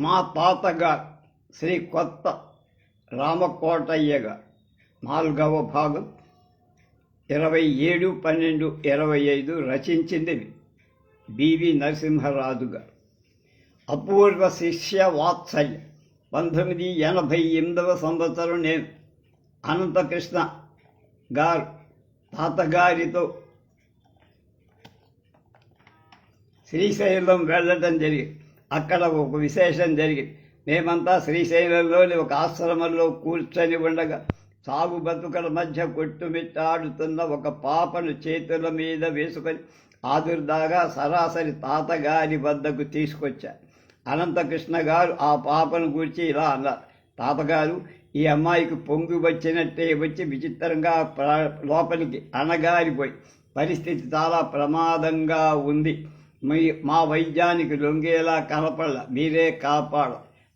మా తాతగారు శ్రీ కొత్త రామకోటయ్యగా 4వ భాగం 27/12/25 రచించింది బివి నరసింహరాజు గారు. అపూర్వ శిష్య వాత్సల్యం. 1988వ సంవత్సరం నేను అనంతకృష్ణ గారు తాతగారితో శ్రీశైలం వెళ్ళటం జరిగింది. అక్కడ ఒక విశేషం జరిగింది. మేమంతా శ్రీశైలంలోని ఒక ఆశ్రమంలో కూర్చొని ఉండగా సాగు బతుకల మధ్య కొట్టుమిట్టాడుతున్న ఒక పాపను చేతుల మీద వేసుకొని ఆదుర్దాగా సరాసరి తాతగారి వద్దకు తీసుకొచ్చారు. అనంతకృష్ణ గారు ఆ పాపను గూర్చి ఇలా అన్నారు: తాతగారు, ఈ అమ్మాయికి పొంగి వచ్చినట్టే వచ్చి విచిత్రంగా లోపలికి అణగారిపోయి పరిస్థితి చాలా ప్రమాదంగా ఉంది. మా వైద్యానికి లొంగేలా కనపడ, మీరే కాపాడ.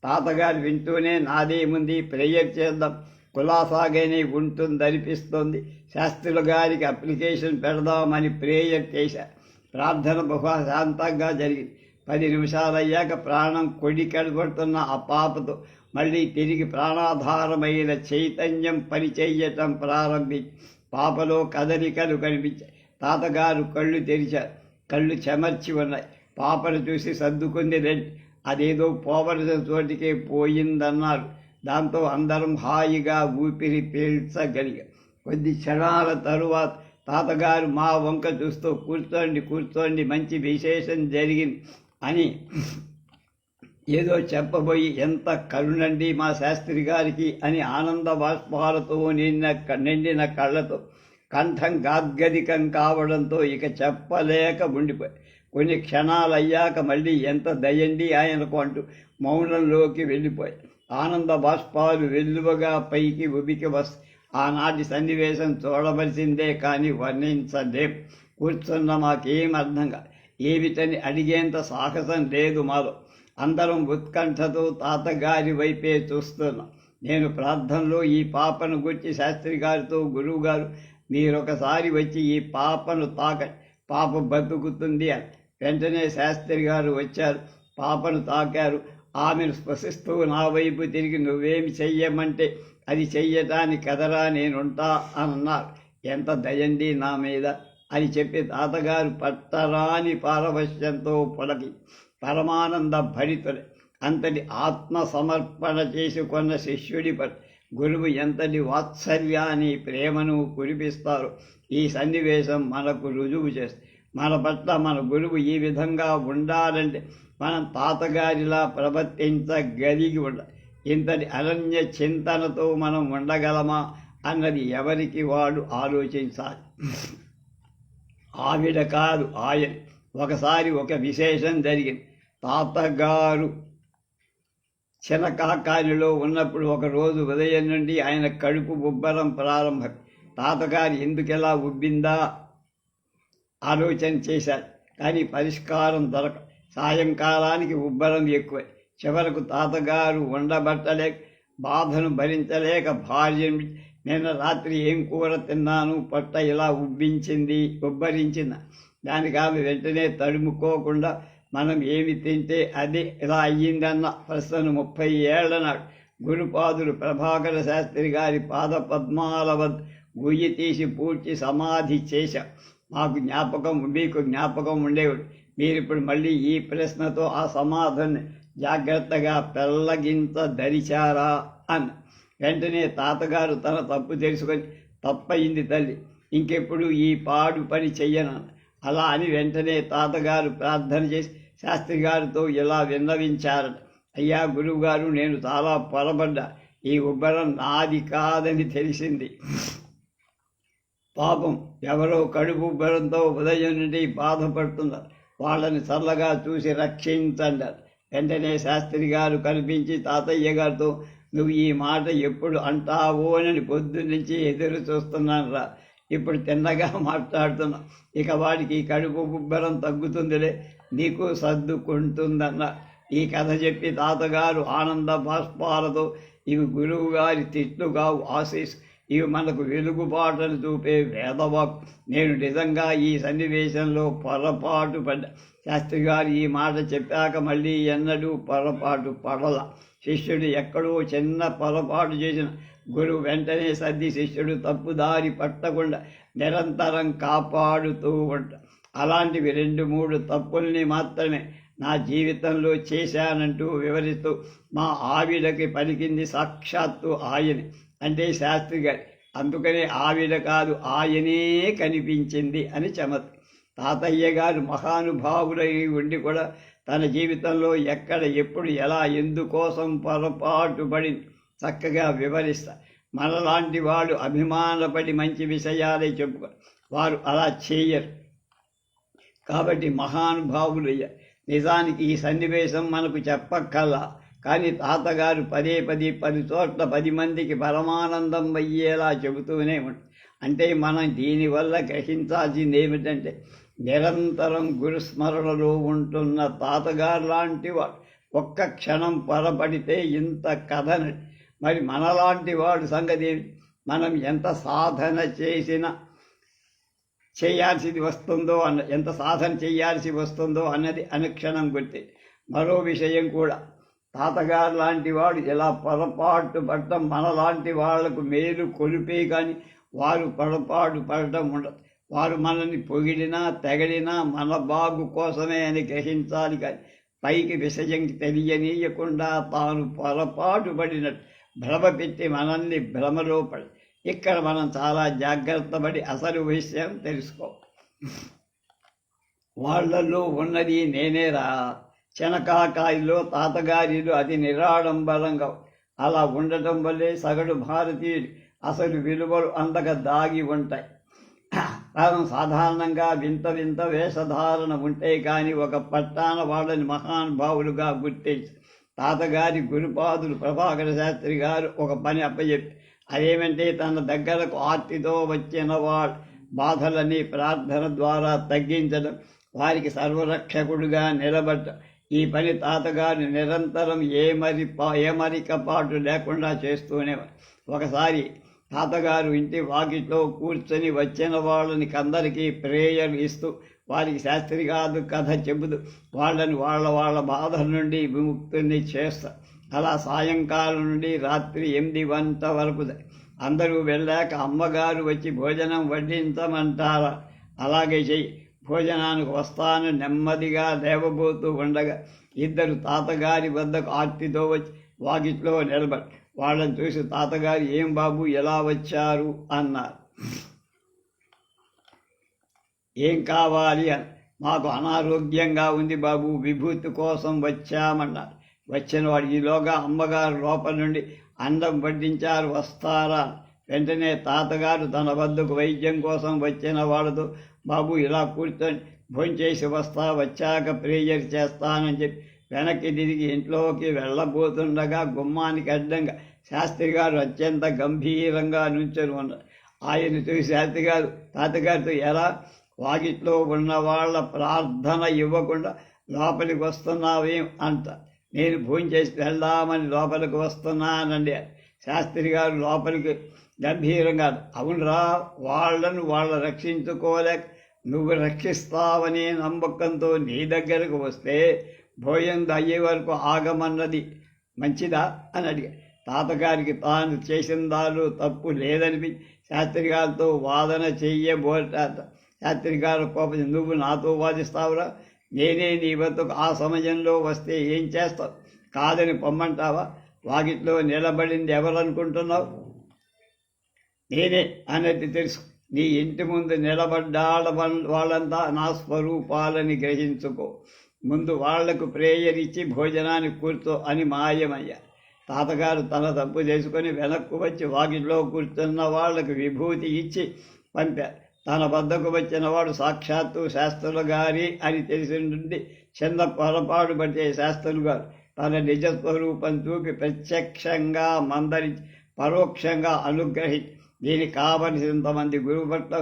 తాతగారు వింటూనే నాదేముంది, ప్రేయర్ చేద్దాం, కులాసాగానే ఉంటుందనిపిస్తోంది. శాస్త్రుల గారికి అప్లికేషన్ పెడదామని ప్రేయర్ చేశారు. ప్రార్థన బహు శాంతంగా జరిగింది. 10 నిమిషాలయ్యాక ప్రాణం కొడి కనబడుతున్న ఆ పాపతో మళ్ళీ తిరిగి ప్రాణాధారమైన చైతన్యం పనిచేయటం ప్రారంభించి పాపలో కదలికలు కనిపించాయి. తాతగారు కళ్ళు తెరిచారు. కళ్ళు చెమర్చి ఉన్నాయి. పాపను చూసి సర్దుకుంది రండి, అదేదో పోవలసిన చోటికే పోయిందన్నారు. దాంతో అందరం హాయిగా ఊపిరి పీల్చగలిగాం. కొద్ది క్షణాల తరువాత తాతగారు మా వంక చూస్తూ కూర్చోండి, మంచి విశేషం జరిగింది అని ఏదో చెప్పబోయి, ఎంత కరుణండి మా శాస్త్రి గారికి అని ఆనంద బాష్పాలతో నిండిన కళ్ళతో కంఠం గాద్గదికం కావడంతో ఇక చెప్పలేక ఉండిపోయి కొన్ని క్షణాలయ్యాక మళ్ళీ ఎంత దయండి ఆయనకు అంటూ మౌనంలోకి వెళ్ళిపోయి ఆనంద బాష్పాలు వెల్లువగా పైకి ఉబికి వస్తాయి. ఆనాటి సన్నివేశం చూడవలసిందే కానీ వర్ణించలేం. కూర్చున్న మాకేం అర్థం కాదు. ఏమిటని అడిగేంత సాహసం లేదు మాలో. అందరం ఉత్కంఠతో తాతగారి వైపే చూస్తున్నాం. నేను ప్రార్థనలో ఈ పాపను గుర్చి శాస్త్రి గారితో గురువు గారు, మీరొకసారి వచ్చి ఈ పాపను తాకండి, పాప బతుకుతుంది అని. వెంటనే శాస్త్రి గారు వచ్చారు, పాపను తాకారు. ఆమెను స్పృశిస్తూ నా వైపు తిరిగి, నువ్వేమి చెయ్యమంటే అది చెయ్యటానికి కదరా నేనుంటా అన్నారు. ఎంత దయండి నా మీద అని చెప్పి తాతగారు పట్టరాని పారవశ్యంతో పొలకి పరమానంద భరితులే. అంతటి ఆత్మ సమర్పణ చేసుకున్న శిష్యుడి పట్ల గురువు ఎంతటి వాత్సల్యాన్ని ప్రేమను కురిపిస్తారో ఈ సన్నివేశం మనకు రుజువు చేస్తుంది. మన పట్ల మన గురువు ఈ విధంగా ఉండాలంటే మనం తాతగారిలా ప్రవర్తించగలిగి ఉండాలి. ఇంతటి అనన్య చింతనతో మనం ఉండగలమా అన్నది ఎవరికి వాడు ఆలోచించాలి. ఆవిడ కాదు, ఆయన. ఒకసారి ఒక విశేషం జరిగింది. తాతగారు చినకాకానిలో ఉన్నప్పుడు ఒకరోజు ఉదయం నుండి ఆయన కడుపు ఉబ్బరం ప్రారంభం. తాతగారు ఎందుకెలా ఉబ్బిందా ఆలోచన చేశారు, కానీ పరిష్కారం దొరక. సాయంకాలానికి ఉబ్బరం ఎక్కువ. చివరకు తాతగారు ఉండబట్టలేక, బాధను భరించలేక భార్యను, నిన్న రాత్రి ఏం కూర తిన్నాను, పొట్ట ఇలా ఉబ్బరించింది. దానికి ఆమె వెంటనే తడుముకోకుండా, మనం ఏమి తింటే అది ఇలా అయ్యిందన్న ప్రశ్నను 30 ఏళ్ల నాడు గురుపాదులు ప్రభాకర శాస్త్రి గారి పాద పద్మాల వద్ద గుయ్యి తీసి పూడ్చి సమాధి చేశాం. మీకు జ్ఞాపకం ఉండేవాడు. మీరిప్పుడు మళ్ళీ ఈ ప్రశ్నతో ఆ సమాధాన్ని జాగ్రత్తగా పెళ్ళగించదరిచారా అన్న. వెంటనే తాతగారు తన తప్పు తెలుసుకొని, తప్పయింది తల్లి, ఇంకెప్పుడు ఈ పాడు పని చెయ్యనన్న. అలా అని వెంటనే తాతగారు ప్రార్థన చేసి శాస్త్రి గారితో ఇలా విన్నవించారట: అయ్యా గురువుగారు, నేను చాలా పొరబడ్డా. ఈ ఉబ్బరం నాది కాదని తెలిసింది. పాపం ఎవరో కడుపు ఉబ్బరంతో ఉదయం నుండి బాధపడుతున్నారు. వాళ్ళని చల్లగా చూసి రక్షించండి. వెంటనే శాస్త్రి గారు కనిపించి తాతయ్య గారితో, నువ్వు ఈ మాట ఎప్పుడు అంటావోనని పొద్దున్నుంచి ఎదురు చూస్తున్నాను రా. ఇప్పుడు తిన్నగా మాట్లాడుతున్నా. ఇక వాడికి కడుపు ఉబ్బరం తగ్గుతుందిలే, నీకు సర్దుకుంటుందన్న. ఈ కథ చెప్పి తాతగారు ఆనంద బాష్పాలతో, ఇవి గురువు గారి తిట్లు కావు, ఆశీస్. ఇవి మనకు వెలుగుబాటలు చూపే వేదవాక్. నేను నిజంగా ఈ సన్నివేశంలో పొరపాటు పడ్డా. శాస్త్రి గారు ఈ మాట చెప్పాక మళ్ళీ ఎన్నడూ పొరపాటు పడల. శిష్యుడు ఎక్కడో చిన్న పొరపాటు చేసిన గురువు వెంటనే సర్ది శిష్యుడు తప్పుదారి పట్టకుండా నిరంతరం కాపాడుతూ ఉంటా. అలాంటివి 2-3 తప్పుల్ని మాత్రమే నా జీవితంలో చేశానంటూ వివరిస్తూ మా ఆవిడకి పలికింది సాక్షాత్తు ఆయన, అంటే శాస్త్రి గారి. అందుకనే ఆవిడ కాదు ఆయనే కనిపించింది అని చమత్. తాతయ్య గారు మహానుభావులై ఉండి కూడా తన జీవితంలో ఎక్కడ ఎప్పుడు ఎలా ఎందుకోసం పొరపాటు పడి చక్కగా వివరిస్తా. మనలాంటి వాడు అభిమానపడి మంచి విషయాలే చెప్పుకో, వారు అలా చేయరు. కాబట్టి మహానుభావులయ్య. నిజానికి ఈ సన్నివేశం మనకు చెప్పక్కల్లా, కానీ తాతగారు పదే 10 చోట్ల 10 మందికి పరమానందం అయ్యేలా చెబుతూనే ఉంటారు. అంటే మనం దీనివల్ల గ్రహించాల్సింది ఏమిటంటే, నిరంతరం గురుస్మరణలో ఉంటున్న తాతగారు లాంటి వాడు ఒక్క క్షణం పొరపడితే ఇంత కథని. మరి మనలాంటి వాడు సంగతి మనం ఎంత సాధన చేయాల్సింది వస్తుందో ఎంత సాధన చేయాల్సి వస్తుందో అన్నది అనుక్షణం గుర్తే. మరో విషయం కూడా, తాతగారు లాంటి వాడు ఎలా పొరపాటు పడటం మనలాంటి వాళ్లకు మేలు కొలిపే కానీ వారు పొరపాటు పడటం ఉండదు. వారు మనల్ని పొగిడినా తెగడినా మన బాగు కోసమే అని గ్రహించాలి, కానీ పైకి విషయం తెలియనీయకుండా తాను పొరపాటు పడినట్టు భ్రమ పెట్టి మనల్ని భ్రమలో పడి. ఇక్కడ మనం చాలా జాగ్రత్త పడి అసలు విషయం తెలుసుకో. వాళ్లలో ఉన్నది నేనేరా. చెనకాకాయలో తాతగారిలో అది నిరాడంబరంగా అలా ఉండటం వల్లే సగటు భారతీయుడు అసలు విలువలు అందక దాగి ఉంటాయి. కారణం సాధారణంగా వింత వేషధారణ ఉంటే కానీ ఒక పట్టాన వాళ్ళని మహానుభావులుగా గుర్తించి. తాతగారి గురుపాదులు ప్రభాకర శాస్త్రి గారు ఒక పని అప్పచెప్పి, అదేమంటే తన దగ్గరకు ఆర్తితో వచ్చిన వాళ్ళ బాధలని ప్రార్థన ద్వారా తగ్గించడం, వారికి సర్వరక్షకుడుగా నిలబడ్డం. ఈ పని తాతగారు నిరంతరం ఏమరికపాటు లేకుండా చేస్తూనేవారు. ఒకసారి తాతగారు ఇంటి వాకిట్లో కూర్చొని వచ్చిన వాళ్ళని అందరికీ ప్రేయర్ ఇస్తూ వారికి శాస్త్రి గారు కథ చెబుతూ వాళ్ళని వాళ్ళ బాధల నుండి విముక్తుని చేస్తారు. అలా సాయంకాలం నుండి రాత్రి 8 గంటల వరకు అందరూ వెళ్ళాక అమ్మగారు వచ్చి భోజనం వడ్డించమంటారా? అలాగే చెయ్యి, భోజనానికి వస్తాను నెమ్మదిగా లేవబోతూ ఉండగా ఇద్దరు తాతగారి వద్దకు ఆర్తితో వచ్చి వాకిట్లో నిలబడి వాళ్ళని చూసి తాతగారు, ఏం బాబు ఎలా వచ్చారు అన్నారు. ఏం కావాలి అని. మాకు అనారోగ్యంగా ఉంది బాబు, విభూతి కోసం వచ్చామన్నారు. వచ్చిన వాడు ఈలోగా అమ్మగారు లోపల నుండి అన్నం వడ్డించారు, వస్తారా? వెంటనే తాతగారు తన వద్దకు వైద్యం కోసం వచ్చిన వాళ్ళతో, బాబు ఇలా కూర్చొని భోంచేసి వచ్చాక ప్రేయర్ చేస్తానని చెప్పి వెనక్కి తిరిగి ఇంట్లోకి వెళ్ళబోతుండగా గుమ్మానికి అడ్డంగా శాస్త్రి గారు అత్యంత గంభీరంగా నుంచొని ఉన్నారు. ఆయన చూసి శాస్త్రి గారు తాతగారితో, ఎలా వాకిట్లో ఉన్న వాళ్ళ ప్రార్థన ఇవ్వకుండా లోపలికి వస్తున్నావేం అంట. నేను భోంచేసి వెళ్దామని లోపలికి వస్తున్నానండి. శాస్త్రి గారు లోపలికి గంభీరంగా, అవునరా, వాళ్ళు రక్షించుకోలేక నువ్వు రక్షిస్తావనే నమ్మకంతో నీ దగ్గరకు వస్తే భోజనం అయ్యే వరకు ఆగమన్నది మంచిదా అని అడిగాడు. తాతగారికి తాను చేసిన దానిలో తప్పు లేదని శాస్త్రి గారితో వాదన చెయ్యబోట. శాస్త్రి గారు కోపం, నువ్వు నాతో వాదిస్తావురా? నేనే నీ వద్దకు ఆ సమయంలో వస్తే ఏం చేస్తావు? కాదని పొమ్మంటావా? వాకిట్లో నిలబడింది ఎవరనుకుంటున్నావు? నేనే అన్నది తెలుసు. నీ ఇంటి ముందు నిలబడ్డాళ్ళ వాళ్ళంతా నా స్వరూపాలని గ్రహించుకో. ముందు వాళ్లకు ప్రేయర్ ఇచ్చి భోజనానికి కూర్చో అని మాయమయ్యా. తాతగారు తన తప్పు చేసుకొని వెనక్కు వచ్చి వాకిట్లో కూర్చున్న వాళ్లకు విభూతి ఇచ్చి పంపారు. తన వద్దకు వచ్చిన వాడు సాక్షాత్తు శాస్త్రుల గారి అని తెలిసి నుండి చిన్న పొరపాటు పట్టే శాస్త్రులు గారు తన నిజస్వరూపం చూపి ప్రత్యక్షంగా మందరించి పరోక్షంగా అనుగ్రహించి దీనికి కావలసినంతమంది గురువు పట్ల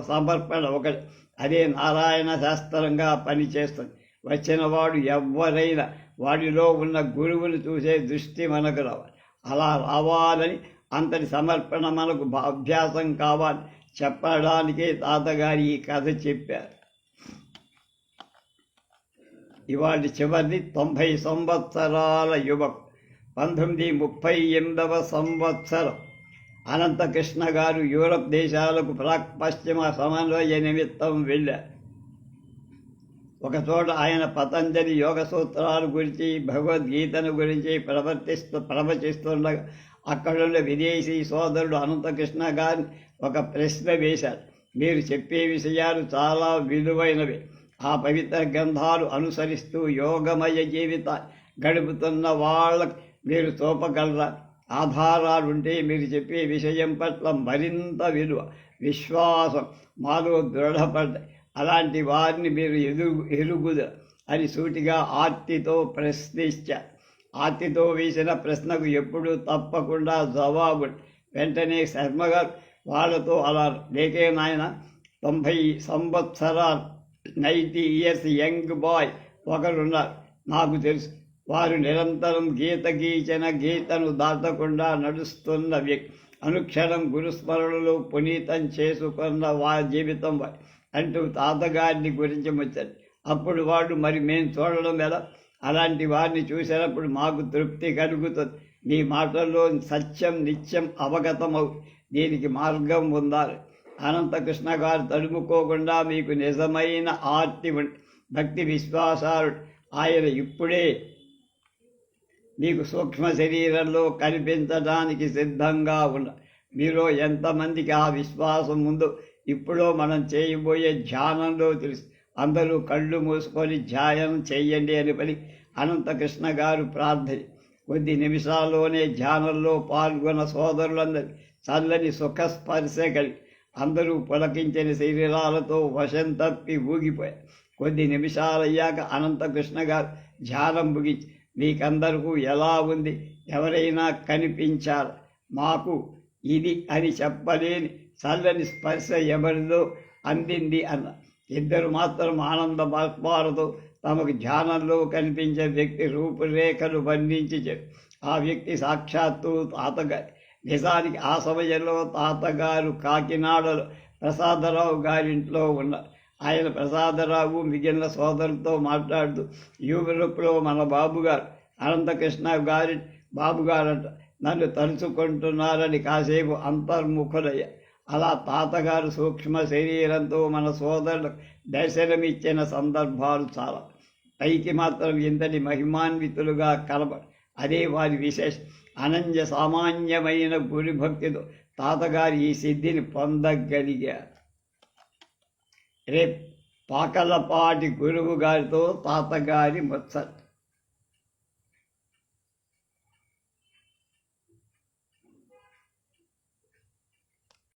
సమర్పణ ఒకటి. అదే నారాయణ శాస్త్రంగా పనిచేస్తుంది. వచ్చిన వాడు ఎవరైనా వాడిలో ఉన్న గురువును చూసే దృష్టి మనకు రావాలి. అలా రావాలని అంతటి సమర్పణ మనకు అభ్యాసం కావాలి చెప్పడానికే తాతగారు ఈ కథ చెప్పారు. ఇవాటి చివరిది 90 సంవత్సరాల యువకు 1938వ సంవత్సరం అనంతకృష్ణ గారు యూరప్ దేశాలకు పశ్చిమ సమన్వయ నిమిత్తం వెళ్ళారు. ఒకచోట ఆయన పతంజలి యోగ సూత్రాల గురించి భగవద్గీతను గురించి ప్రవచిస్తుండగా అక్కడున్న విదేశీ సోదరుడు అనంతకృష్ణ గారిని ఒక ప్రశ్న వేశారు. మీరు చెప్పే విషయాలు చాలా విలువైనవి. ఆ పవిత్ర గ్రంథాలు అనుసరిస్తూ యోగమయ జీవితాన్ని గడుపుతున్న వాళ్ళకు మీరు చూపగలరా? ఆధారాలుంటే మీరు చెప్పే విషయం పట్ల మరింత విలువ విశ్వాసం మాలో దృఢపడ్డాయి. అలాంటి వారిని మీరు ఎరుగుదరు అని సూటిగా ఆర్తితో ప్రశ్నించారు. ఆర్తితో వేసిన ప్రశ్నకు ఎప్పుడూ తప్పకుండా జవాబు. వెంటనే శర్మగారు వాళ్ళతో అలా లేకే నాయన 90 సంవత్సరాలు 90 ఇయర్స్ యంగ్ బాయ్ ఒకరున్నారు నాకు తెలుసు. వారు నిరంతరం గీతను దాటకుండా నడుస్తున్న వ్యక్తి. అనుక్షణం గురుస్మరణలో పునీతం చేసుకున్న వారి జీవితం అంటూ తాతగారిని గురించి వచ్చారు. అప్పుడు వాడు మరి మేము చూడడం ఎలా? అలాంటి వారిని చూసినప్పుడు మాకు తృప్తి కలుగుతుంది. మీ మాటల్లో సత్యం నిత్యం అవగతమవు. దీనికి మార్గం ఉండాలి. అనంతకృష్ణ గారు తడుముకోకుండా మీకు నిజమైన ఆర్తి భక్తి విశ్వాసాలు ఆయన ఇప్పుడే మీకు సూక్ష్మ శరీరంలో కనిపించడానికి సిద్ధంగా ఉన్నారు. మీలో ఎంతమందికి ఆ విశ్వాసం ఉందో ఇప్పుడో మనం చేయబోయే ధ్యానంలో తెలుసు. అందరూ కళ్ళు మూసుకొని ధ్యానం చెయ్యండి అని పలి అనంతకృష్ణ గారు ప్రార్థన. కొద్ది నిమిషాల్లోనే ధ్యానంలో పాల్గొన్న సోదరులందరూ చల్లని సుఖస్పర్శ కలిగి అందరూ పులకించిన శరీరాలతో వశం తప్పి ఊగిపోయారు. కొద్ది నిమిషాలయ్యాక అనంతకృష్ణ గారు ధ్యానం ముగించి మీకందరికీ ఎలా ఉంది? ఎవరైనా కనిపించారు? మాకు ఇది అని చెప్పలేని చల్లని స్పర్శ ఎవరిదో అందింది అన్న. ఇద్దరు మాత్రం ఆనంద బాష్పాలతో తమకు ధ్యానంలో కనిపించే వ్యక్తి రూపురేఖలు వర్ణించి ఆ వ్యక్తి సాక్షాత్తు తాతగారు. నిజానికి ఆ సమయంలో తాతగారు కాకినాడలో ప్రసాదరావు గారింట్లో ఉన్నారు. ఆయన ప్రసాదరావు మిగిలిన సోదరులతో మాట్లాడుతూ యూరోప్లో మన బాబుగారు అనంతకృష్ణ గారి బాబుగారంట నన్ను తలుచుకుంటున్నారని కాసేపు అంతర్ముఖులయ్యా. అలా తాతగారు సూక్ష్మ శరీరంతో మన సోదరులకు దర్శనమిచ్చిన సందర్భాలు చాలా. పైకి మాత్రం ఇంతటి మహిమాన్వితులుగా కలబ అదే వారి విశేషం. అనన్య సామాన్యమైన గురి భక్తితో తాతగారు ఈ సిద్ధిని పొందగలిగారు. రేపు పాకలపాటి గురువు గారితో తాతగారి ముచ్చట.